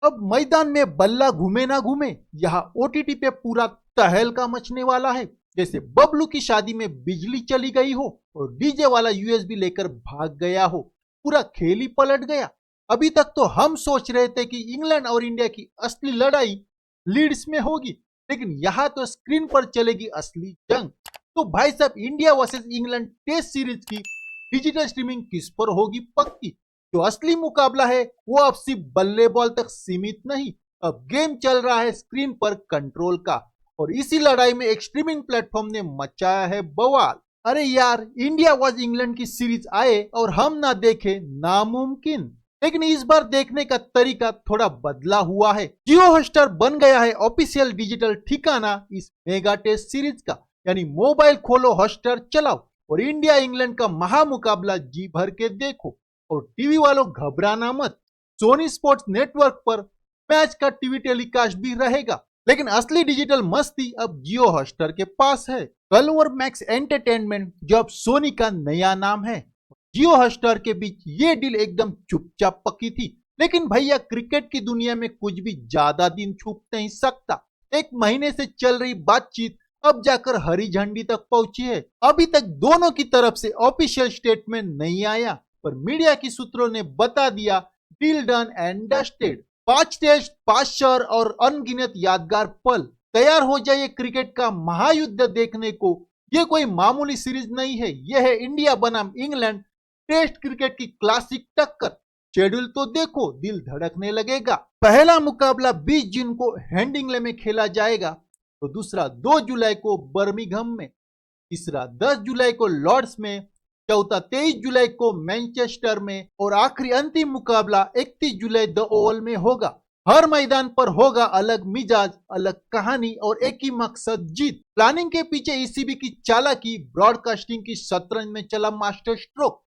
अब मैदान में बल्ला घूमे ना घूमे, यहाँ ओटीटी पे पूरा तहलका मचने वाला है। जैसे बबलू की शादी में बिजली चली गई हो और डीजे वाला यूएसबी लेकर भाग गया हो, पूरा खेल ही पलट गया। अभी तक तो हम सोच रहे थे कि इंग्लैंड और इंडिया की असली लड़ाई लीड्स में होगी, लेकिन यहाँ तो स्क्रीन पर चलेगी असली जंग। तो भाई साहब, India versus England test series की डिजिटल स्ट्रीमिंग किस पर होगी पक्की? जो असली मुकाबला है वो अब सिर्फ बल्लेबॉल तक सीमित नहीं, अब गेम चल रहा है स्क्रीन पर कंट्रोल का। और इसी लड़ाई में एक स्ट्रीमिंग प्लेटफॉर्म ने मचाया है बवाल। अरे यार, इंडिया वर्सेस इंग्लैंड की सीरीज आए और हम ना देखे नामुमकिन, लेकिन इस बार देखने का तरीका थोड़ा बदला हुआ है। जियो हॉटस्टार बन गया है ऑफिशियल डिजिटल ठिकाना इस मेगा टेस्ट सीरीज का। यानी मोबाइल खोलो, हॉटस्टार चलाओ और इंडिया इंग्लैंड का महामुकाबला जी भर के देखो। और टीवी वालों, घबराना मत, सोनी स्पोर्ट्स नेटवर्क पर मैच का टीवी टेलीकास्ट भी रहेगा, लेकिन असली डिजिटल मस्ती अब जियो हॉटस्टार के पास है। कलवर मैक्स एंटरटेनमेंट, जो अब सोनी का नया नाम है, जियो हॉटस्टार के बीच ये डील एकदम चुपचाप पकी थी। लेकिन भैया, क्रिकेट की दुनिया में कुछ भी ज्यादा दिन छुप नहीं सकता। एक महीने से चल रही बातचीत अब जाकर हरी झंडी तक पहुंची है। अभी तक दोनों की तरफ से ऑफिशियल स्टेटमेंट नहीं आया, पर मीडिया की सूत्रों ने बता दिया deal done and dusted. 5 test, 5 शहर और अनगिनत यादगार पल। तैयार हो जाइए क्रिकेट का महायुद्ध देखने को। ये कोई मामूली सीरीज नहीं है, यह है इंडिया बनाम इंग्लैंड टेस्ट क्रिकेट की क्लासिक टक्कर। शेड्यूल तो देखो, दिल धड़कने लगेगा। पहला मुकाबला 20 जून को हेडिंग्ले में खेला जाएगा, तो दूसरा 2 जुलाई को बर्मिंघम में, तीसरा 10 जुलाई को लॉर्ड्स में, चौथा 23 जुलाई को मैनचेस्टर में और आखिरी अंतिम मुकाबला 31 जुलाई द ओवल में होगा। हर मैदान पर होगा अलग मिजाज, अलग कहानी और एक ही मकसद, जीत। प्लानिंग के पीछे ईसीबी की चालाकी, ब्रॉडकास्टिंग की शतरंज में चला मास्टर स्ट्रोक।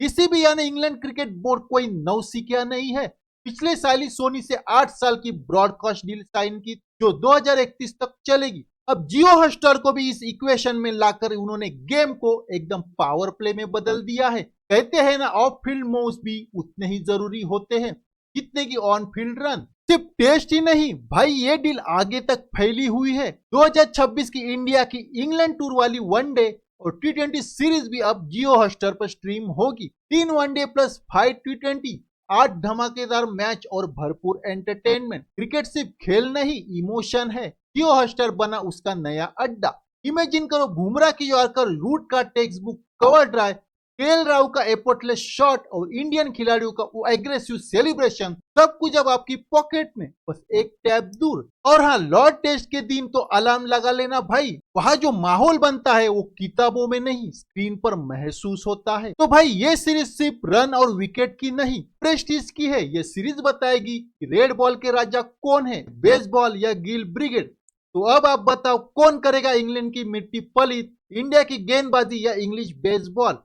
ईसीबी यानी इंग्लैंड क्रिकेट बोर्ड कोई नौसिखिया नहीं है। पिछले साल ही सोनी से 8 साल की ब्रॉडकास्ट डील साइन की, जो 2031 तक चलेगी। अब जियो हॉटस्टार को भी इस इक्वेशन में लाकर उन्होंने गेम को एकदम पावर प्ले में बदल दिया है। कहते हैं ना, ऑफ फील्ड मूव्स भी उतने ही जरूरी होते हैं जितने की ऑन फील्ड रन। सिर्फ टेस्ट ही नहीं भाई, ये डील आगे तक फैली हुई है। 2026 की इंडिया की इंग्लैंड टूर वाली वनडे और T20 सीरीज भी अब जियो हॉटस्टार पर स्ट्रीम होगी। 3 वनडे प्लस 5 T20, 8 धमाकेदार मैच और भरपूर एंटरटेनमेंट। क्रिकेट सिर्फ खेल नहीं, इमोशन है। जियो हॉटस्टार बना उसका नया अड्डा। इमेजिन करो, बुमराह की यॉर्कर लूट का text book cover drive, KL Rahul का एफर्टलेस शॉट और इंडियन खिलाड़ियों का वो एग्रेसिव सेलिब्रेशन, सब कुछ अब आपकी पॉकेट में, बस एक टैप दूर। और हाँ, लॉर्ड टेस्ट के दिन तो अलार्म लगा लेना भाई, वहां जो माहौल बनता है वो किताबों में नहीं, स्क्रीन पर महसूस होता है। तो भाई, ये सीरीज सिर्फ रन और विकेट की नहीं, प्रेस्टीज की है। ये सीरीज बताएगी कि रेड बॉल के राजा कौन है, बेसबॉल या गिल ब्रिगेड। तो अब आप बताओ, कौन करेगा इंग्लैंड की मिट्टी पलित, इंडिया की गेंदबाजी या इंग्लिश बेसबॉल?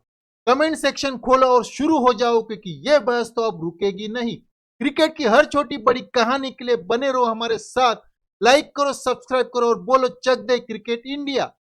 कमेंट सेक्शन खोलो और शुरू हो जाओ, क्योंकि ये बहस तो अब रुकेगी नहीं। क्रिकेट की हर छोटी बड़ी कहानी के लिए बने रहो हमारे साथ। लाइक करो, सब्सक्राइब करो और बोलो चक दे क्रिकेट इंडिया।